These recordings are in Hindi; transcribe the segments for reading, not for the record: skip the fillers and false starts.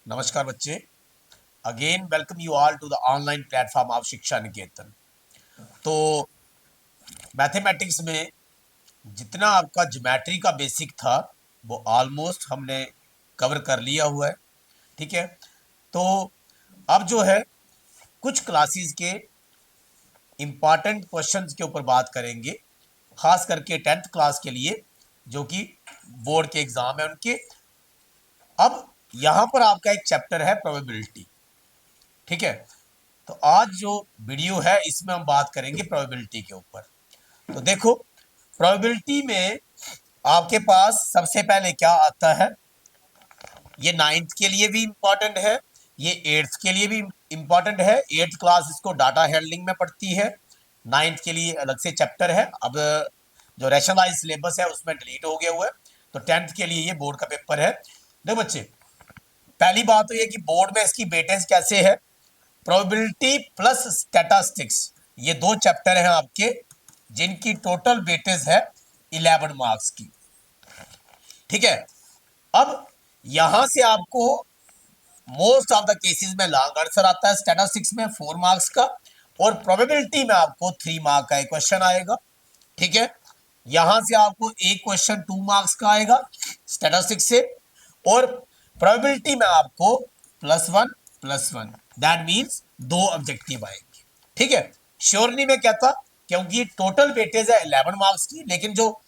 नमस्कार बच्चे। Again welcome you all to the online platform of Shiksha Niketan. तो मैथमेटिक्स में जितना आपका ज्योमेट्री का बेसिक था वो ऑलमोस्ट हमने कवर कर लिया हुआ है। ठीक है, तो अब जो है कुछ क्लासेस के इम्पॉर्टेंट क्वेश्चंस के ऊपर बात करेंगे, खास करके 10th क्लास के लिए जो कि बोर्ड के एग्जाम है उनके। अब यहाँ पर आपका एक चैप्टर है प्रोबेबिलिटी। ठीक है, तो आज जो वीडियो है इसमें हम बात करेंगे प्रोबेबिलिटी के ऊपर। तो देखो, प्रोबेबिलिटी में आपके पास सबसे पहले क्या आता है, ये 9th के लिए भी इंपॉर्टेंट है, ये 8th के लिए भी इंपॉर्टेंट है। 8th क्लास इसको डाटा हैंडलिंग में पढ़ती है, 9th के लिए अलग से चैप्टर है। अब जो रैशनलाइज सिलेबस है उसमें डिलीट हो गया हुआ है, तो 10th के लिए ये बोर्ड का पेपर है। देखो बच्चे, पहली बात तो ये कि बोर्ड में इसकी वेटेज कैसे है। प्रोबेबिलिटी प्लस स्टैटिस्टिक्स, ये दो चैप्टर हैं आपके जिनकी टोटल वेटेज है 11 मार्क्स की। ठीक है, अब यहां से आपको मोस्ट ऑफ द केसेस में लॉन्ग आंसर आता है। स्टैटिस्टिक्स में 4 मार्क्स का और प्रोबेबिलिटी में आपको 3 मार्क का एक क्वेश्चन आएगा। ठीक है, यहां से आपको एक क्वेश्चन 2 मार्क्स का आएगा स्टैटिस्टिक्स से, और प्रोबेबिलिटी में आपको +1 दैट मीन्स 2 ऑब्जेक्टिव आएंगे। ठीक है, श्योर नहीं मैं कहता क्योंकि टोटल वेटेज है 11 मार्क्स की, लेकिन जो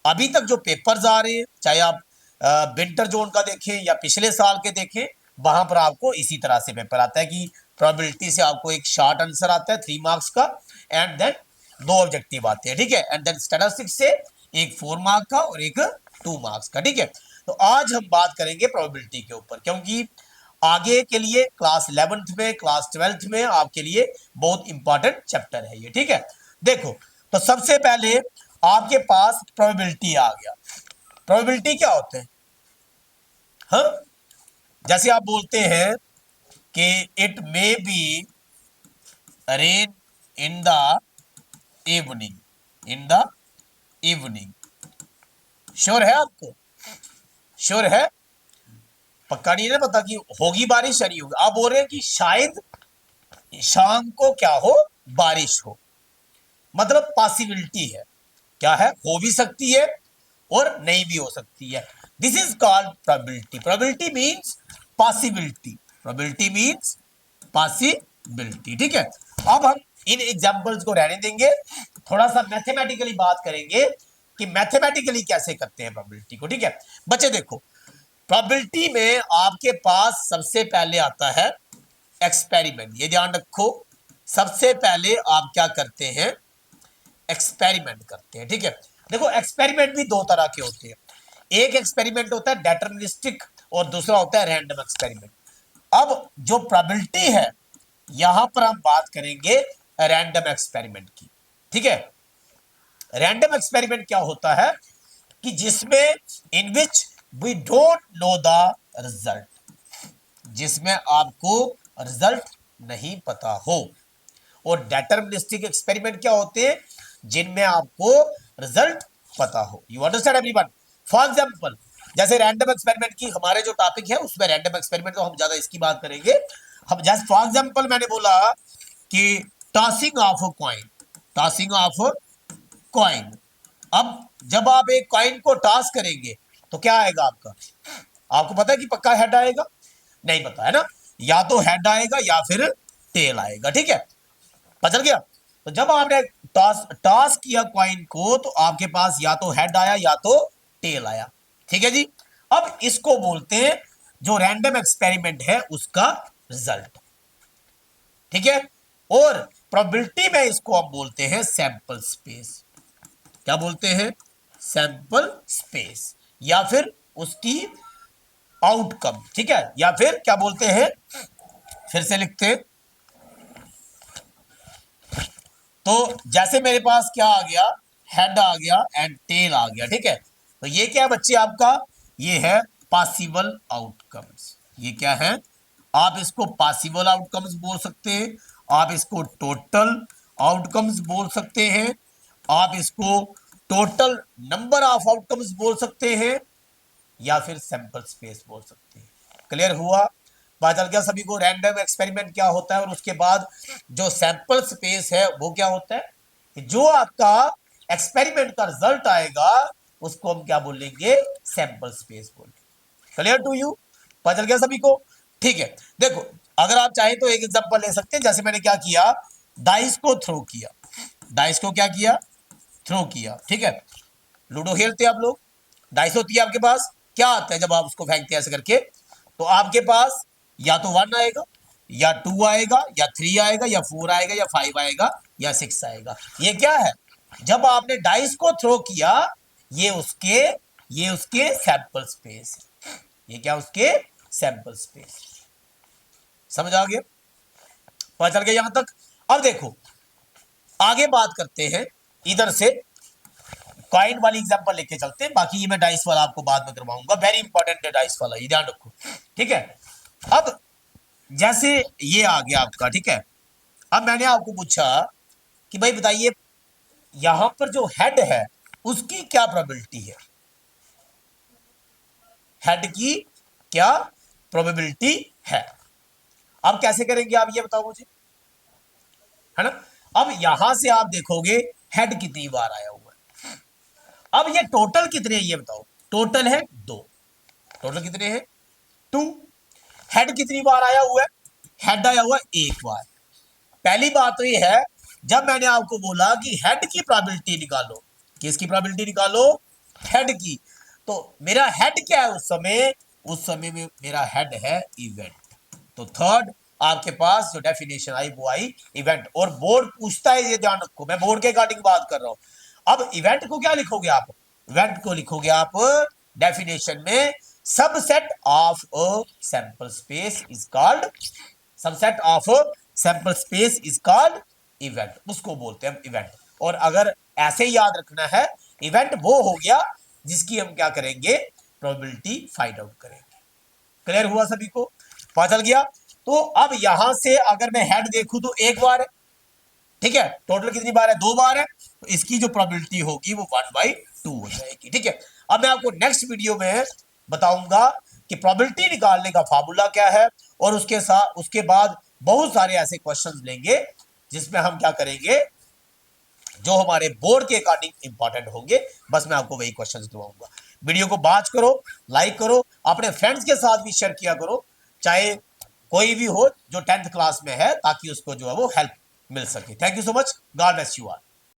अभी तक जो पेपर्स आ रहे हैं, चाहे आप विंटर जोन का देखें या पिछले साल के देखें, वहां पर आपको इसी तरह से पेपर आता है कि प्रोबेबिलिटी से आपको एक शॉर्ट आंसर आता है 3 मार्क्स का, एंड देन 2 ऑब्जेक्टिव आते हैं। ठीक है, एंड देन स्टैटिस्टिक्स से एक 4 मार्क का और एक 2 मार्क्स का। ठीक है, तो आज हम बात करेंगे प्रोबेबिलिटी के ऊपर, क्योंकि आगे के लिए क्लास 11th में, क्लास 12th में आपके लिए बहुत इंपॉर्टेंट चैप्टर है ये। ठीक है, देखो, तो सबसे पहले आपके पास प्रोबेबिलिटी आ गया। प्रोबेबिलिटी क्या होते हैं? हाँ, जैसे आप बोलते हैं कि it may be rain in the evening, in the evening. Sure है आपको? श्योर है? पक्का नहीं ना पता कि होगी बारिश या नहीं होगी। आप बोल रहे हैं कि शायद शाम को क्या हो, बारिश हो, मतलब पॉसिबिलिटी है। क्या है? हो भी सकती है और नहीं भी हो सकती है। This is called probability. Probability means possibility, probability means possibility. ठीक है, अब हम इन एग्जांपल्स को रहने देंगे, थोड़ा सा मैथमेटिकली बात करेंगे कि मैथमेटिकली कैसे करते हैं प्रोबेबिलिटी को। ठीक है बच्चे, देखो, प्रोबेबिलिटी में आपके पास सबसे पहले आता है एक्सपेरिमेंट। ये ध्यान रखो, सबसे पहले आप क्या करते हैं? एक्सपेरिमेंट करते हैं। ठीक है, देखो, एक्सपेरिमेंट भी दो तरह के होते हैं। एक एक्सपेरिमेंट होता है डिटरमिनिस्टिक और दूसरा होता है रैंडम एक्सपेरिमेंट। अब जो प्रोबेबिलिटी है, यहां पर हम बात करेंगे रैंडम एक्सपेरिमेंट की। ठीक है, रैंडम एक्सपेरिमेंट क्या होता है कि जिसमें in which we don't know the result, जिसमें आपको रिजल्ट नहीं पता हो। और डिटरमिनिस्टिक एक्सपेरिमेंट क्या होते हैं? जिनमें आपको रिजल्ट पता हो। You understand everyone? For example, जैसे रैंडम एक्सपेरिमेंट की हमारे जो टॉपिक है उसमें रैंडम एक्सपेरिमेंट, तो हम ज्यादा इसकी बात करेंगे। हम जैसे फॉर एग्जांपल मैंने बोला कि tossing of a coin, tossing of a coin. अब जब आप एक कॉइन को टॉस करेंगे तो क्या आएगा आपका? आपको पता है कि पक्का हेड आएगा? नहीं पता है ना? या तो हेड आएगा या फिर टेल आएगा। ठीक है, पता चल गया? तो जब आपने टॉस टॉस किया कॉइन को तो आपके पास या तो हेड आया या तो टेल आया। ठीक है जी, अब इसको बोलते हैं जो रैंडम एक्सपेरिमेंट है उसका रिजल्ट। ठीक है, और प्रोबेबिलिटी में इसको हम बोलते हैं सैंपल स्पेस। क्या बोलते हैं? सैंपल स्पेस, या फिर उसकी आउटकम। ठीक है, या फिर क्या बोलते हैं, फिर से लिखते हैं। तो जैसे मेरे पास क्या आ गया, हेड आ गया एंड टेल आ गया। ठीक है, तो ये क्या है बच्चे आपका? ये है पॉसिबल आउटकम्स। ये क्या है? आप इसको पॉसिबल आउटकम्स बोल सकते हैं, आप इसको टोटल आउटकम्स बोल सकते हैं, आप इसको टोटल नंबर ऑफ आउटकम्स बोल सकते हैं, या फिर सैंपल स्पेस बोल सकते हैं। क्लियर हुआ? पता चल गया सभी को रैंडम एक्सपेरिमेंट क्या होता है, और उसके बाद जो सैंपल स्पेस है वो क्या होता है, कि जो आपका एक्सपेरिमेंट का रिजल्ट आएगा उसको हम क्या बोलेंगे, सैंपल स्पेस बोलेंगे। क्लियर टू यू, पता चल गया सभी को? ठीक है, देखो अगर आप चाहें तो एक एग्जांपल ले सकते हैं, जैसे मैंने क्या किया, डाइस को थ्रो किया, डाइस को क्या किया, थ्रो किया, ठीक है। लूडो खेलते हैं आप लोग, डाइस होती है आपके पास, क्या आता है जब आप उसको फेंकते हैं ऐसे करके, तो आपके पास या तो 1 आएगा, या 2 आएगा, या 3 आएगा, या 4 आएगा, या 5 आएगा, या 6 आएगा। ये क्या है, जब आपने डाइस को थ्रो किया, ये उसके सैंपल स्पेस है, ये क्या उसके सैंपल स्पेस। समझ आ गया, पता चल गया यहां तक? अब देखो आगे बात करते हैं, इधर से कॉइन वाली एग्जांपल लेके चलते हैं, बाकी ये मैं डाइस वाला आपको बाद में करवाऊंगा, वेरी इंपॉर्टेंट है डाइस वाला, ये ध्यान रखो, ठीक है। अब जैसे ये आ गया आपका, ठीक है। अब मैंने आपको पूछा कि भाई बताइए यहां पर जो हेड है उसकी क्या प्रोबेबिलिटी है, हेड की क्या प्रोबेबिलिटी है। अब कैसे करेंगे आप ये बताओ मुझे, है ना। अब यहां से आप देखोगे हेड कितनी बार आया हुआ है, अब ये टोटल कितने हैं ये बताओ, टोटल है 2, टोटल कितने हैं 2। हेड कितनी बार आया हुआ है, हेड आया हुआ है 1 बार। पहली बात तो ये है, जब मैंने आपको बोला कि हेड की प्रोबेबिलिटी निकालो, किसकी प्रोबेबिलिटी निकालो, हेड की, तो मेरा हेड क्या है उस समय में मेरा हेड है इवेंट। तो थर्ड आपके पास जो डेफिनेशन आई वो आई इवेंट, और बोर्ड पूछता है, ये ध्यान रखो मैं बोर्ड के अकॉर्डिंग बात कर रहा हूं। अब इवेंट को क्या लिखोगे आप, इवेंट को लिखोगे आप डेफिनेशन में subset of a sample space is called, subset of sample space is called event, उसको बोलते हैं इवेंट। और अगर ऐसे ही याद रखना है, इवेंट वो हो गया जिसकी हम क्या करेंगे, प्रोबेबिलिटी फाइंड आउट करेंगे। क्लियर हुआ सभी को, पता चल गया? तो अब यहां से अगर मैं हेड देखूं तो 1 बार है, ठीक है, टोटल कितनी बार है, 2 बार है, तो इसकी जो प्रोबेबिलिटी होगी वो 1/2 हो जाएगी, ठीक है। अब मैं आपको नेक्स्ट वीडियो में बताऊंगा कि प्रोबेबिलिटी निकालने का फार्मूला क्या है, और उसके बाद बहुत सारे ऐसे क्वेश्चंस लेंगे जिसमें हम क्या करेंगे, जो हमारे बोर्ड के अकॉर्डिंग इंपॉर्टेंट होंगे, बस मैं आपको वही क्वेश्चंस दिखाऊंगा। वीडियो को वॉच करो, लाइक करो, अपने फ्रेंड्स के साथ भी शेयर किया करो, चाहे कोई भी हो जो 10th क्लास में है, ताकि उसको जो है वो हेल्प मिल सके। Thank you so much, God bless you all.